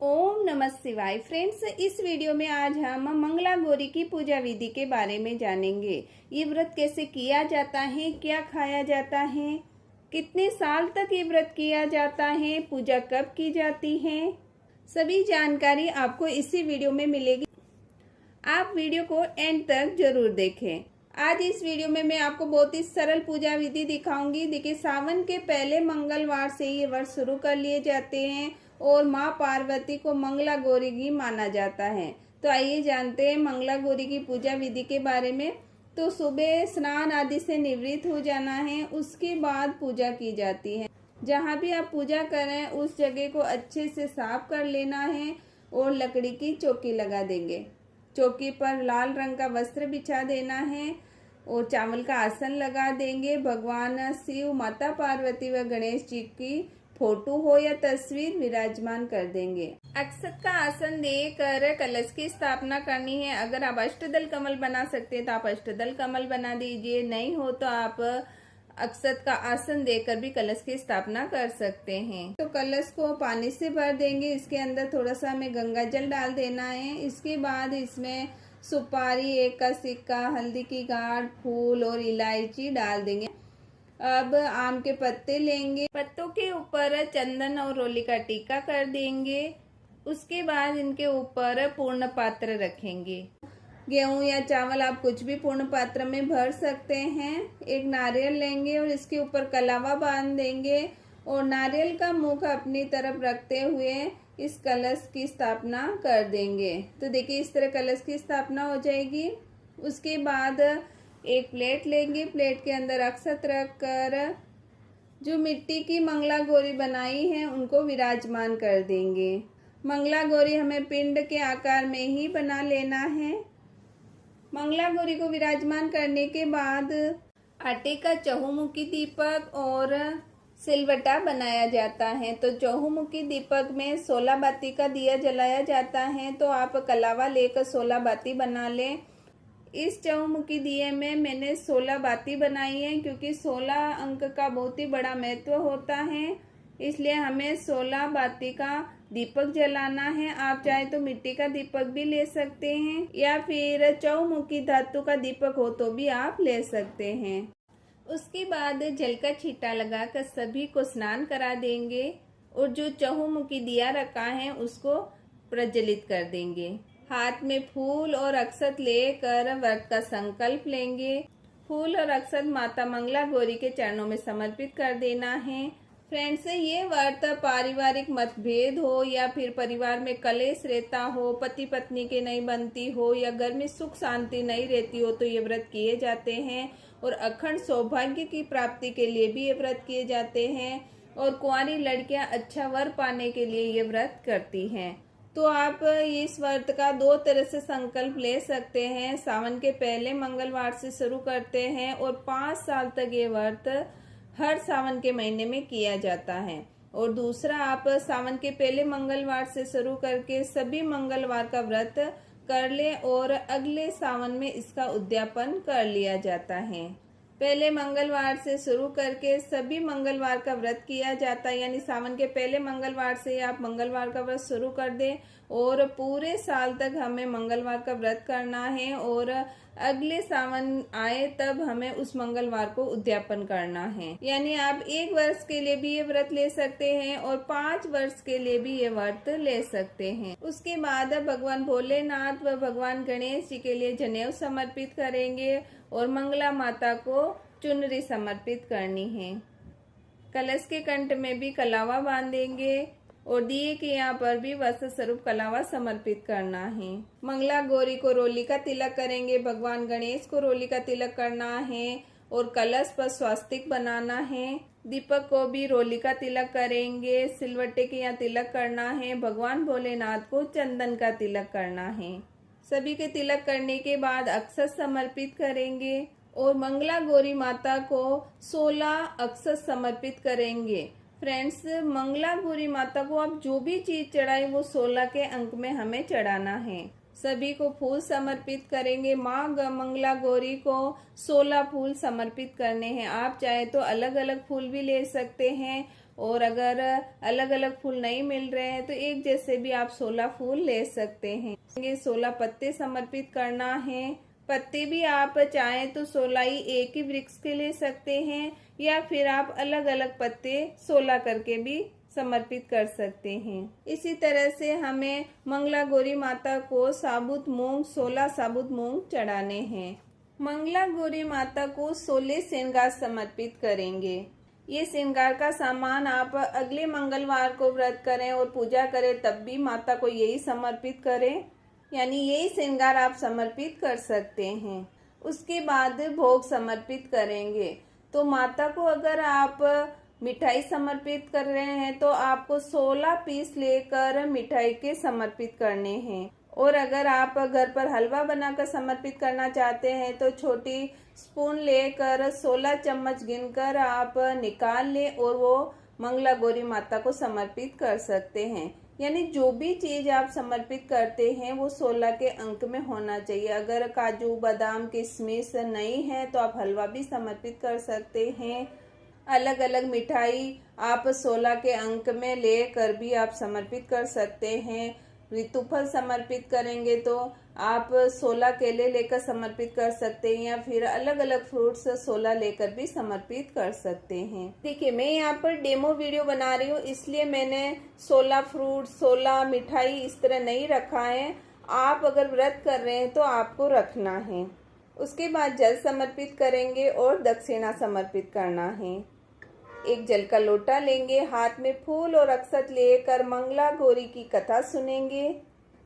ओम नमः शिवाय। फ्रेंड्स, इस वीडियो में आज हम मंगला गौरी की पूजा विधि के बारे में जानेंगे। ये व्रत कैसे किया जाता है, क्या खाया जाता है, कितने साल तक ये व्रत किया जाता है, पूजा कब की जाती है, सभी जानकारी आपको इसी वीडियो में मिलेगी। आप वीडियो को एंड तक जरूर देखें। आज इस वीडियो में मैं आपको बहुत ही सरल पूजा विधि दिखाऊंगी। देखिए, सावन के पहले मंगलवार से ये व्रत शुरू कर लिए जाते हैं और माँ पार्वती को मंगला गौरी की माना जाता है। तो आइए जानते हैं मंगला गौरी की पूजा विधि के बारे में। तो सुबह स्नान आदि से निवृत्त हो जाना है, उसके बाद पूजा की जाती है। जहाँ भी आप पूजा करें उस जगह को अच्छे से साफ कर लेना है और लकड़ी की चौकी लगा देंगे। चौकी पर लाल रंग का वस्त्र बिछा देना है और चावल का आसन लगा देंगे। भगवान शिव, माता पार्वती व गणेश जी की फोटो हो या तस्वीर विराजमान कर देंगे। अक्षत का आसन देकर कलश की स्थापना करनी है। अगर आप अष्टदल कमल बना सकते हैं तो आप अष्टदल कमल बना दीजिए, नहीं हो तो आप अक्षत का आसन देकर भी कलश की स्थापना कर सकते हैं। तो कलश को पानी से भर देंगे, इसके अंदर थोड़ा सा हमें गंगा जल डाल देना है। इसके बाद इसमें सुपारी, एक का सिक्का, हल्दी की गांठ, फूल और इलायची डाल देंगे। अब आम के पत्ते लेंगे, पत्तों के ऊपर चंदन और रोली का टीका कर देंगे। उसके बाद इनके ऊपर पूर्ण पात्र रखेंगे। गेहूं या चावल आप कुछ भी पूर्ण पात्र में भर सकते हैं। एक नारियल लेंगे और इसके ऊपर कलावा बांध देंगे और नारियल का मुख अपनी तरफ रखते हुए इस कलश की स्थापना कर देंगे। तो देखिए, इस तरह कलश की स्थापना हो जाएगी। उसके बाद एक प्लेट लेंगे, प्लेट के अंदर अक्षत रखकर जो मिट्टी की मंगला गौरी बनाई है उनको विराजमान कर देंगे। मंगला गौरी हमें पिंड के आकार में ही बना लेना है। मंगला गौरी को विराजमान करने के बाद आटे का चहुमुखी दीपक और सिलवटा बनाया जाता है। तो चहुमुखी दीपक में 16 बाती का दिया जलाया जाता है। तो आप कलावा लेकर 16 बाती बना लें। इस चहुमुखी दिए में मैंने 16 बाती बनाई है, क्योंकि 16 अंक का बहुत ही बड़ा महत्व होता है, इसलिए हमें 16 बाती का दीपक जलाना है। आप चाहे तो मिट्टी का दीपक भी ले सकते हैं या फिर चहुमुखी धातु का दीपक हो तो भी आप ले सकते हैं। उसके बाद जल का छींटा लगाकर सभी को स्नान करा देंगे और जो चहुमुखी दिया रखा है उसको प्रज्वलित कर देंगे। हाथ में फूल और अक्षत लेकर व्रत का संकल्प लेंगे। फूल और अक्षत माता मंगला गौरी के चरणों में समर्पित कर देना है। फ्रेंड्स, ये व्रत पारिवारिक मतभेद हो या फिर परिवार में कलेश रहता हो, पति पत्नी के नहीं बनती हो या घर में सुख शांति नहीं रहती हो तो ये व्रत किए जाते हैं। और अखंड सौभाग्य की प्राप्ति के लिए भी ये व्रत किए जाते हैं। और कुंवारी लड़कियां अच्छा वर पाने के लिए ये व्रत करती हैं। तो आप इस व्रत का 2 तरह से संकल्प ले सकते हैं। सावन के पहले मंगलवार से शुरू करते हैं और 5 साल तक ये व्रत हर सावन के महीने में किया जाता है। और दूसरा, आप सावन के पहले मंगलवार से शुरू करके सभी मंगलवार का व्रत कर ले और अगले सावन में इसका उद्यापन कर लिया जाता है। पहले मंगलवार से शुरू करके सभी मंगलवार का व्रत किया जाता है, यानी सावन के पहले मंगलवार से आप मंगलवार का व्रत शुरू कर दें और पूरे साल तक हमें मंगलवार का व्रत करना है और अगले सावन आए तब हमें उस मंगलवार को उद्यापन करना है। यानी आप 1 वर्ष के लिए भी ये व्रत ले सकते हैं और 5 वर्ष के लिए भी ये व्रत ले सकते हैं। उसके बाद भगवान भोलेनाथ व भगवान गणेश जी के लिए जनेऊ समर्पित करेंगे और मंगला माता को चुनरी समर्पित करनी है। कलश के कंठ में भी कलावा बांधेंगे और दिए के यहाँ पर भी वस्त्र स्वरूप कलावा समर्पित करना है। मंगला गौरी को रोली का तिलक करेंगे, भगवान गणेश को रोली का तिलक करना है और कलश पर स्वास्तिक बनाना है। दीपक को भी रोली का तिलक करेंगे, सिलवट्टे के यहाँ तिलक करना है। भगवान भोलेनाथ को चंदन का तिलक करना है। सभी के तिलक करने के बाद अक्षत समर्पित करेंगे और मंगला गौरी माता को 16 अक्षत समर्पित करेंगे। फ्रेंड्स, मंगला गौरी माता को आप जो भी चीज चढ़ाए वो 16 के अंक में हमें चढ़ाना है। सभी को फूल समर्पित करेंगे। माँ मंगला गौरी को 16 फूल समर्पित करने हैं। आप चाहे तो अलग अलग फूल भी ले सकते हैं और अगर अलग अलग फूल नहीं मिल रहे हैं तो एक जैसे भी आप 16 फूल ले सकते हैं। 16 पत्ते समर्पित करना है। पत्ते भी आप चाहें तो 16 ही एक ही वृक्ष के ले सकते हैं, या फिर आप अलग अलग पत्ते 16 करके भी समर्पित कर सकते हैं। इसी तरह से हमें मंगला गौरी माता को साबुत मूंग 16 साबुत मूंग चढ़ाने हैं। मंगला गौरी माता को 16 श्रृंगार समर्पित करेंगे। ये श्रृंगार का सामान आप अगले मंगलवार को व्रत करें और पूजा करें तब भी माता को यही समर्पित करें, यानी यही श्रृंगार आप समर्पित कर सकते हैं। उसके बाद भोग समर्पित करेंगे। तो माता को अगर आप मिठाई समर्पित कर रहे हैं तो आपको 16 पीस लेकर मिठाई के समर्पित करने हैं। और अगर आप घर पर हलवा बनाकर समर्पित करना चाहते हैं तो छोटी स्पून लेकर 16 चम्मच गिनकर आप निकाल लें और वो मंगला गौरी माता को समर्पित कर सकते हैं। यानी जो भी चीज आप समर्पित करते हैं वो 16 के अंक में होना चाहिए। अगर काजू बादाम किशमिश नहीं है तो आप हलवा भी समर्पित कर सकते हैं। अलग अलग मिठाई आप 16 के अंक में लेकर भी आप समर्पित कर सकते हैं। ऋतुफल समर्पित करेंगे तो आप 16 केले लेकर समर्पित कर सकते हैं, या फिर अलग अलग फ्रूट्स 16 लेकर भी समर्पित कर सकते हैं। देखिए मैं यहाँ पर डेमो वीडियो बना रही हूँ, इसलिए मैंने 16 फ्रूट 16 मिठाई इस तरह नहीं रखा है। आप अगर व्रत कर रहे हैं तो आपको रखना है। उसके बाद जल समर्पित करेंगे और दक्षिणा समर्पित करना है। एक जल का लोटा लेंगे, हाथ में फूल और अक्षत लेकर मंगला गौरी की कथा सुनेंगे।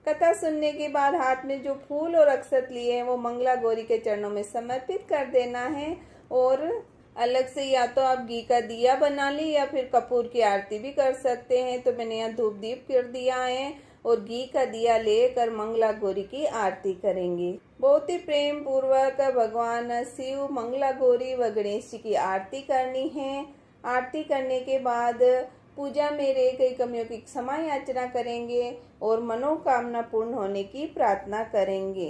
कथा सुनने के बाद हाथ में जो फूल और अक्षत लिए हैं वो मंगला गौरी के चरणों में समर्पित कर देना है। और अलग से या तो आप घी का दिया बना लें या फिर कपूर की आरती भी कर सकते हैं। तो मैंने यहाँ धूप दीप कर दिया है और घी का दिया लेकर मंगला गौरी की आरती करेंगे। बहुत ही प्रेम पूर्वक भगवान शिव, मंगला गौरी व गणेश जी की आरती करनी है। आरती करने के बाद पूजा में रह गई कमियों की क्षमा याचना करेंगे और मनोकामना पूर्ण होने की प्रार्थना करेंगे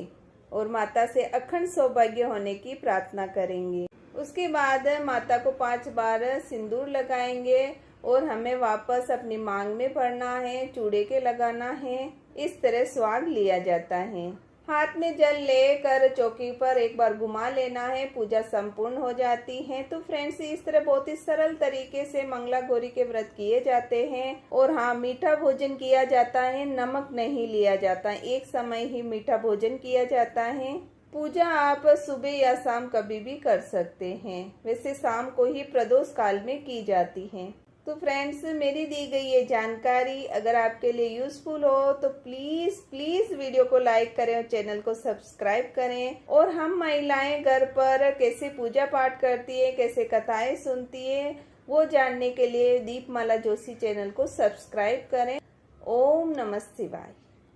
और माता से अखंड सौभाग्य होने की प्रार्थना करेंगे। उसके बाद माता को 5 बार सिंदूर लगाएंगे और हमें वापस अपनी मांग में भरना है, चूड़े के लगाना है। इस तरह स्वाग लिया जाता है। हाथ में जल लेकर चौकी पर एक बार घुमा लेना है, पूजा संपूर्ण हो जाती है। तो फ्रेंड्स इस तरह बहुत ही सरल तरीके से मंगला गौरी के व्रत किए जाते हैं। और हाँ, मीठा भोजन किया जाता है, नमक नहीं लिया जाता, एक समय ही मीठा भोजन किया जाता है। पूजा आप सुबह या शाम कभी भी कर सकते हैं, वैसे शाम को ही प्रदोष काल में की जाती है। तो फ्रेंड्स मेरी दी गई ये जानकारी अगर आपके लिए यूजफुल हो तो प्लीज वीडियो को लाइक करें और चैनल को सब्सक्राइब करें। और हम महिलाएं घर पर कैसे पूजा पाठ करती है, कैसे कथाएं सुनती है, वो जानने के लिए दीपमाला जोशी चैनल को सब्सक्राइब करें। ओम नमः शिवाय।